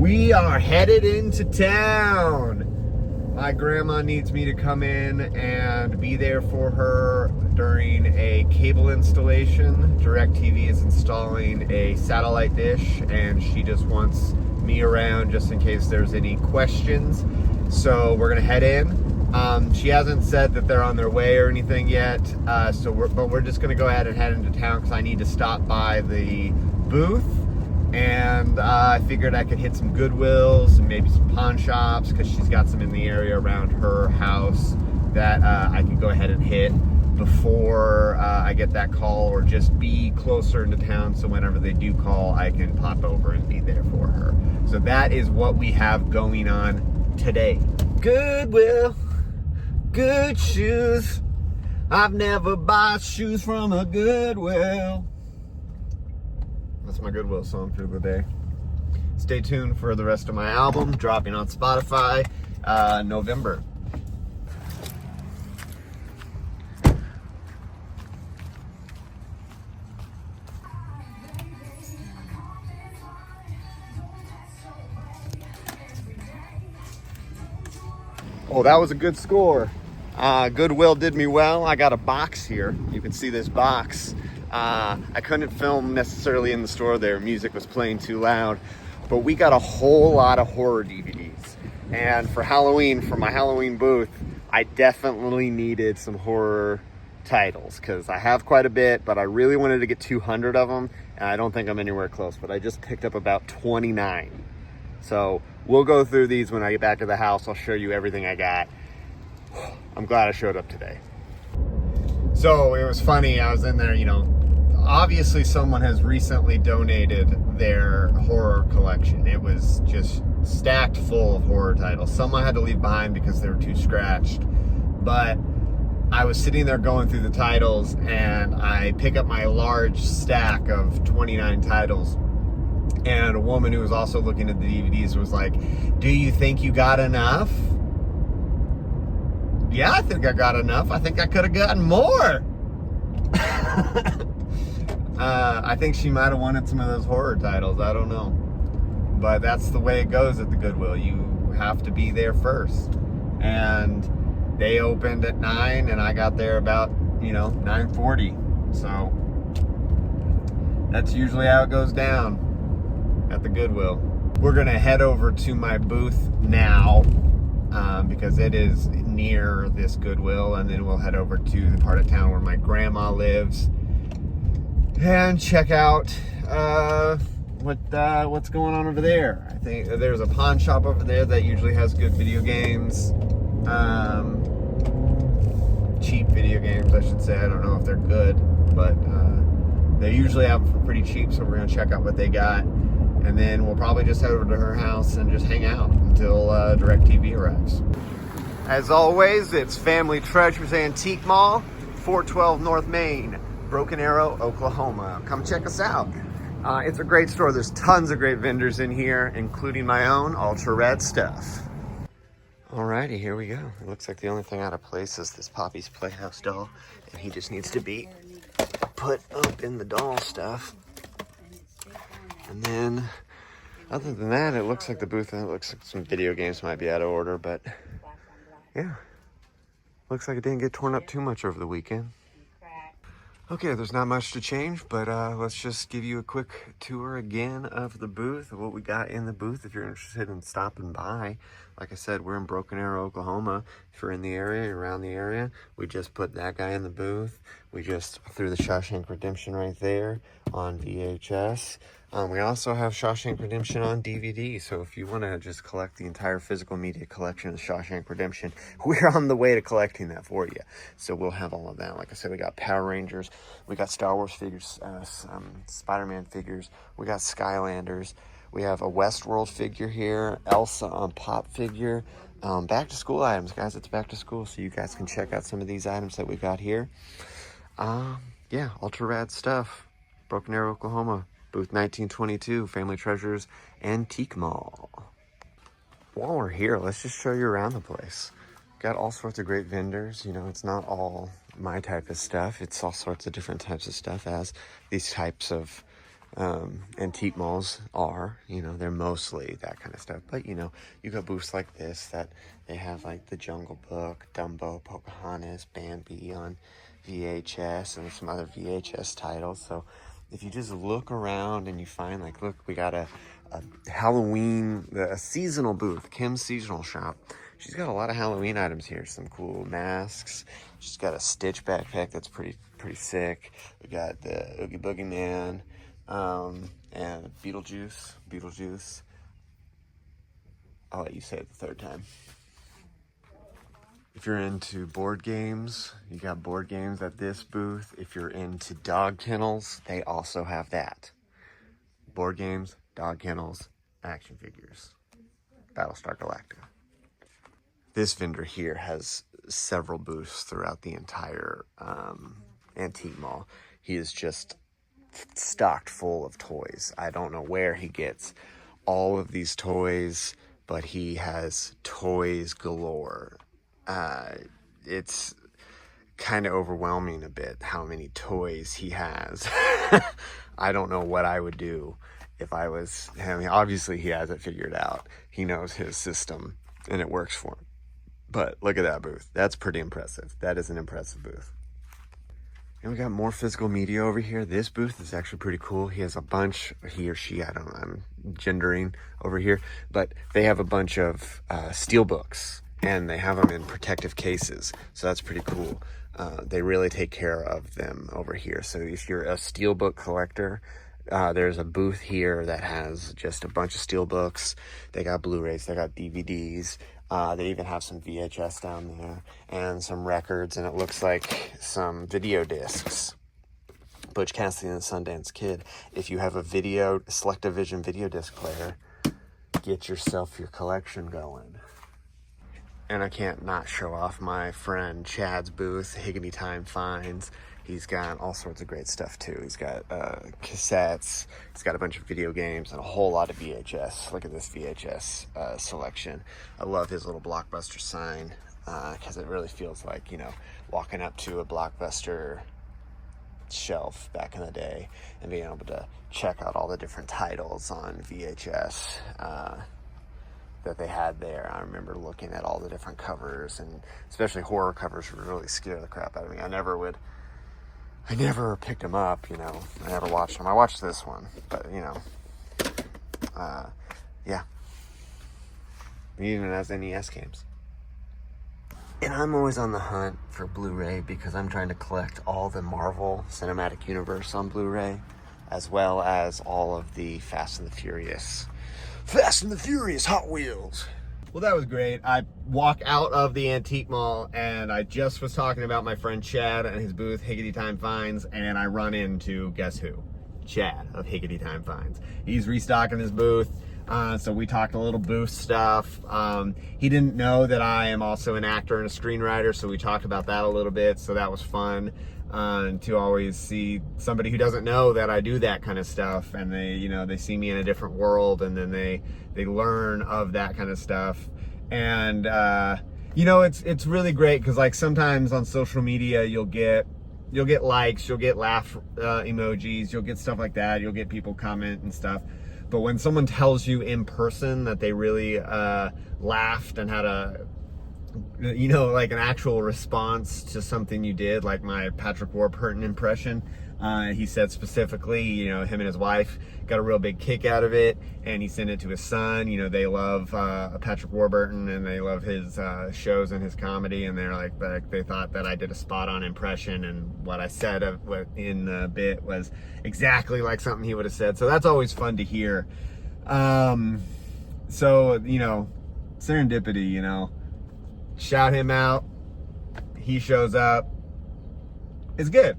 We are headed into town. My grandma needs me to come in and be there for her during a cable installation. DirecTV is installing a satellite dish and she just wants me around just in case there's any questions. So we're gonna head in. She hasn't said that they're on their way or anything yet, but we're just gonna go ahead and head into town because I need to stop by the booth. And I figured I could hit some Goodwills and maybe some pawn shops because she's got some in the area around her house that I can go ahead and hit before I get that call, or just be closer into town so whenever they do call I can pop over and be there for her. So that is what we have going on today. Goodwill, good shoes. I've never bought shoes from a Goodwill. That's my Goodwill song for the day. Stay tuned for the rest of my album, dropping on Spotify November. Oh, that was a good score. Goodwill did me well. I got a box here. You can see this box. I couldn't film necessarily in the store there. Music was playing too loud. But we got a whole lot of horror DVDs. And for Halloween, for my Halloween booth, I definitely needed some horror titles because I have quite a bit, but I really wanted to get 200 of them. And I don't think I'm anywhere close, but I just picked up about 29. So we'll go through these when I get back to the house. I'll show you everything I got. I'm glad I showed up today. So it was funny. I was in there, obviously someone has recently donated their horror collection. It was just stacked full of horror titles. Some I had to leave behind because they were too scratched. But I was sitting there going through the titles and I pick up my large stack of 29 titles. And a woman who was also looking at the DVDs was like, "Do you think you got enough?" Yeah, I think I got enough. I think I could have gotten more. I think she might have wanted some of those horror titles. I don't know. But that's the way it goes at the Goodwill. You have to be there first. And they opened at 9 and I got there about, 9:40. So that's usually how it goes down at the Goodwill. We're gonna head over to my booth now because it is near this Goodwill, and then we'll head over to the part of town where my grandma lives and check out what's going on over there. I think there's a pawn shop over there that usually has good video games, cheap video games I should say. I don't know if they're good, but they usually have them for pretty cheap, so we're gonna check out what they got. And then we'll probably just head over to her house and just hang out until DirecTV arrives. As always, it's Family Treasures Antique Mall, 412 North Main, Broken Arrow, Oklahoma. Come check us out. It's a great store. There's tons of great vendors in here, including my own ultra red stuff. Alrighty, here we go. It looks like the only thing out of place is this Poppy's Playhouse doll, and he just needs to be put up in the doll stuff. And then, other than that, it looks like the booth, it looks like some video games might be out of order, but yeah. Looks like it didn't get torn up too much over the weekend. Okay, there's not much to change, but let's just give you a quick tour again of the booth, of what we got in the booth if you're interested in stopping by. Like I said, we're in Broken Arrow, Oklahoma. If you're in the area, around the area, we just put that guy in the booth. We just threw the Shawshank Redemption right there on VHS. We also have Shawshank Redemption on DVD, so if you want to just collect the entire physical media collection of Shawshank Redemption, we're on the way to collecting that for you. So we'll have all of that. Like I said, we got Power Rangers, we got Star Wars figures, some Spider-Man figures, we got Skylanders, we have a Westworld figure here, Elsa on Pop figure, back to school items, guys. It's back to school, so you guys can check out some of these items that we got here. Yeah, ultra rad stuff. Broken Arrow, Oklahoma. Booth 1922, Family Treasures Antique Mall. While we're here, let's just show you around the place. Got all sorts of great vendors. It's not all my type of stuff. It's all sorts of different types of stuff as these types of antique malls are. They're mostly that kind of stuff. But, you got booths like this that they have like the Jungle Book, Dumbo, Pocahontas, Bambi on VHS, and some other VHS titles. So if you just look around and you find, like, look, we got a Halloween, a seasonal booth, Kim's Seasonal Shop. She's got a lot of Halloween items here. Some cool masks. She's got a Stitch backpack that's pretty sick. We got the Oogie Boogie Man, and Beetlejuice. I'll let you say it the third time. If you're into board games, you got board games at this booth. If you're into dog kennels, they also have that. Board games, dog kennels, action figures. Battlestar Galactica. This vendor here has several booths throughout the entire antique mall. He is just stocked full of toys. I don't know where he gets all of these toys, but he has toys galore. It's kind of overwhelming a bit how many toys he has. I don't know what I would do if I was him. Obviously, he has it figured out. He knows his system, and it works for him. But look at that booth. That's pretty impressive. That is an impressive booth. And we got more physical media over here. This booth is actually pretty cool. He has a bunch, he or she, I don't know, I'm gendering over here, but they have a bunch of steel books, and they have them in protective cases. So that's pretty cool. They really take care of them over here. So if you're a steelbook collector, there's a booth here that has just a bunch of steel books. They got Blu-rays, they got DVDs. They even have some VHS down there and some records, and it looks like some video discs. Butch Cassidy and the Sundance Kid. If you have a Selectavision video disc player, get yourself your collection going. And I can't not show off my friend Chad's booth, Higgity Time Finds. He's got all sorts of great stuff too. He's got cassettes, he's got a bunch of video games, and a whole lot of VHS. Look at this VHS selection. I love his little Blockbuster sign, because it really feels like, walking up to a Blockbuster shelf back in the day and being able to check out all the different titles on VHS that they had there. I remember looking at all the different covers, and especially horror covers would really scare the crap out of me. I never picked them up, I never watched them. I watched this one, but, yeah. Even as NES games. And I'm always on the hunt for Blu-ray because I'm trying to collect all the Marvel Cinematic Universe on Blu-ray, as well as all of the Fast and the Furious Hot Wheels. Well, that was great. I walk out of the antique mall, and I just was talking about my friend Chad and his booth, Higgity Time Finds, and I run into, guess who? Chad of Higgity Time Finds. He's restocking his booth, so we talked a little booth stuff. He didn't know that I am also an actor and a screenwriter, so we talked about that a little bit, so that was fun. To always see somebody who doesn't know that I do that kind of stuff, and they see me in a different world, and then they learn of that kind of stuff. And it's really great because, like, sometimes on social media you'll get likes, you'll get laugh emojis, you'll get stuff like that, you'll get people comment and stuff. But when someone tells you in person that they really laughed and had a like an actual response to something you did, like my Patrick Warburton impression. He said specifically, him and his wife got a real big kick out of it, and he sent it to his son. They love Patrick Warburton, and they love his shows and his comedy, and they're like they thought that I did a spot-on impression, and what I said in the bit was exactly like something he would have said. So that's always fun to hear. So serendipity, shout him out, he shows up, it's good.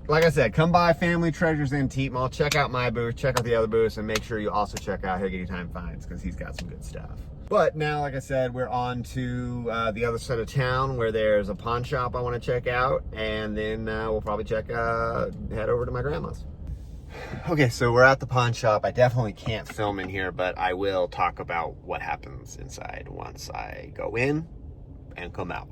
Like I said, come by Family Treasures Antique Mall, check out my booth, check out the other booths, and make sure you also check out Higgity Time Finds, because he's got some good stuff. But now, like I said, we're on to the other side of town where there's a pawn shop I want to check out, and then we'll probably head over to my grandma's. Okay, so we're at the pawn shop. I definitely can't film in here, but I will talk about what happens inside once I go in and come out.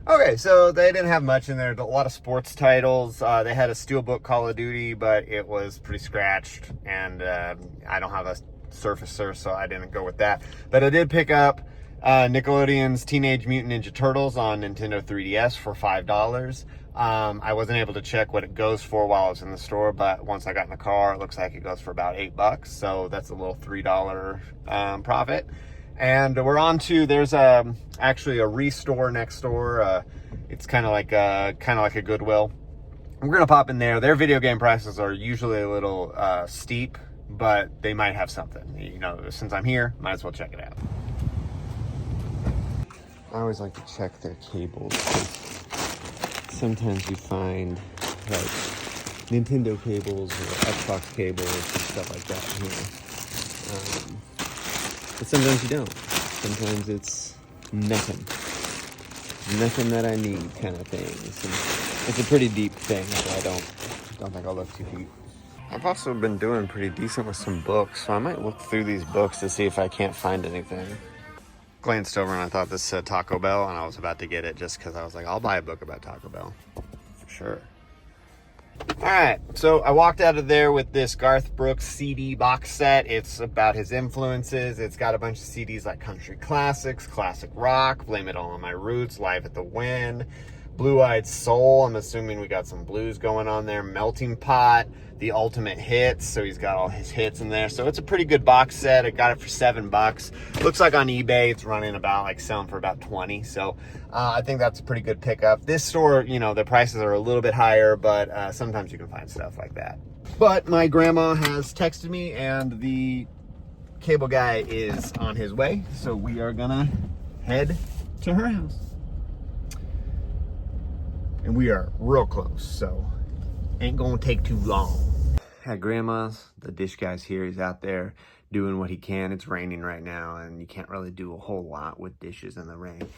Okay, so they didn't have much in there. A lot of sports titles. They had a Steelbook Call of Duty, but it was pretty scratched, and I don't have a Surfacer, so I didn't go with that. But I did pick up Nickelodeon's Teenage Mutant Ninja Turtles on Nintendo 3DS for $5. I wasn't able to check what it goes for while I was in the store, but once I got in the car, it looks like it goes for about $8. So that's a little $3 profit. And we're on to, there's actually a Restore next door. It's kind of like a Goodwill. We're gonna pop in there. Their video game prices are usually a little steep, but they might have something. You know, since I'm here, might as well check it out. I always like to check their cables. Sometimes you find like Nintendo cables or Xbox cables and stuff like that here. But sometimes you don't. Sometimes it's nothing. Nothing that I need kind of things. And it's a pretty deep thing, so I don't think I'll look too deep. I've also been doing pretty decent with some books, so I might look through these books to see if I can't find anything. Glanced over and I thought this said Taco Bell, and I was about to get it just because I was like, I'll buy a book about Taco Bell. For sure. All right, so I walked out of there with this Garth Brooks CD box set. It's about his influences. It's got a bunch of CDs like Country Classics, Classic Rock, Blame It All on My Roots, Live at the Wind, Blue Eyed Soul. I'm assuming we got some blues going on there. Melting Pot, The Ultimate Hits. So he's got all his hits in there. So it's a pretty good box set. I got it for $7. Looks like on eBay it's running about like selling for about 20. So I think that's a pretty good pickup. This store, you know, the prices are a little bit higher, but sometimes you can find stuff like that. But my grandma has texted me and the cable guy is on his way. So we are gonna head to her house. And we are real close, so ain't gonna take too long. At grandma's, the dish guy's here. He's out there doing what he can. It's raining right now, and you can't really do a whole lot with dishes in the rain.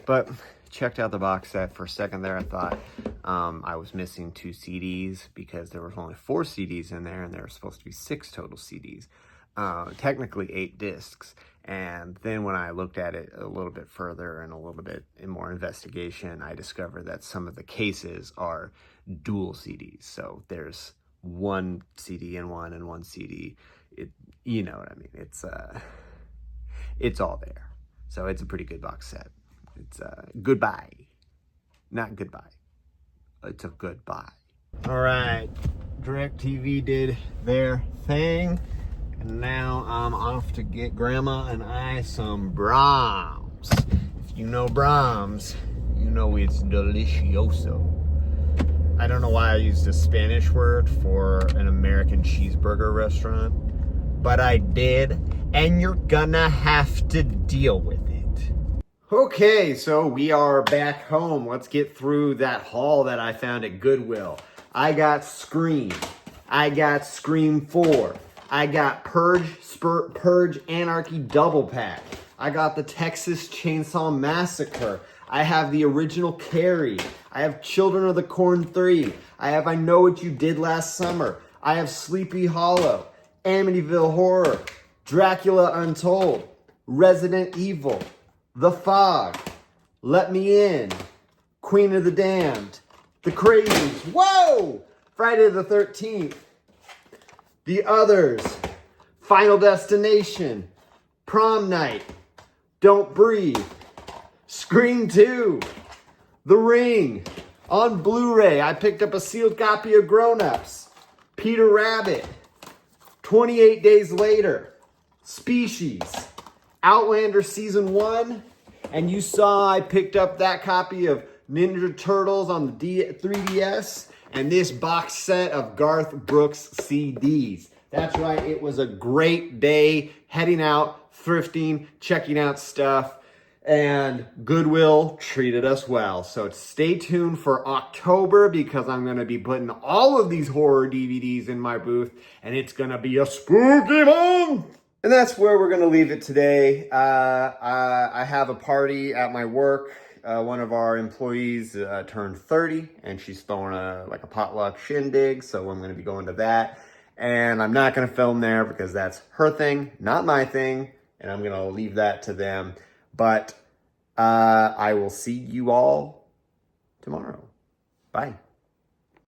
But checked out the box set. For a second there, I thought I was missing 2 CDs because there was only 4 CDs in there, and there were supposed to be 6 total CDs. Technically 8 discs. And then when I looked at it a little bit further and a little bit in more investigation, I discovered that some of the cases are dual CDs. So there's 1 CD in one and 1 CD. You know what I mean? It's all there. So it's a pretty good box set. It's goodbye. Not goodbye. It's a goodbye. All right. DirecTV did their thing. And now I'm off to get Grandma and I some Brahms. If you know Brahms, you know it's delicioso. I don't know why I used a Spanish word for an American cheeseburger restaurant, but I did, and you're gonna have to deal with it. Okay, so we are back home. Let's get through that haul that I found at Goodwill. I got Scream. I got Scream 4. I got Purge Anarchy double pack. I got the Texas Chainsaw Massacre. I have the original Carrie. I have Children of the Corn 3. I have I Know What You Did Last Summer. I have Sleepy Hollow, Amityville Horror, Dracula Untold, Resident Evil, The Fog, Let Me In, Queen of the Damned, The Crazies, whoa! Friday the 13th, The Others, Final Destination, Prom Night, Don't Breathe, Scream 2, The Ring, on Blu-ray. I picked up a sealed copy of Grown Ups, Peter Rabbit, 28 Days Later, Species, Outlander Season 1, and you saw I picked up that copy of Ninja Turtles on the 3DS, and this box set of Garth Brooks CDs. That's right, it was a great day heading out, thrifting, checking out stuff, and Goodwill treated us well. So stay tuned for October because I'm going to be putting all of these horror DVDs in my booth, and it's going to be a spooky month! And that's where we're going to leave it today. I have a party at my work. One of our employees turned 30, and she's throwing a potluck shindig, so I'm going to be going to that. And I'm not going to film there because that's her thing, not my thing, and I'm going to leave that to them. But I will see you all tomorrow. Bye.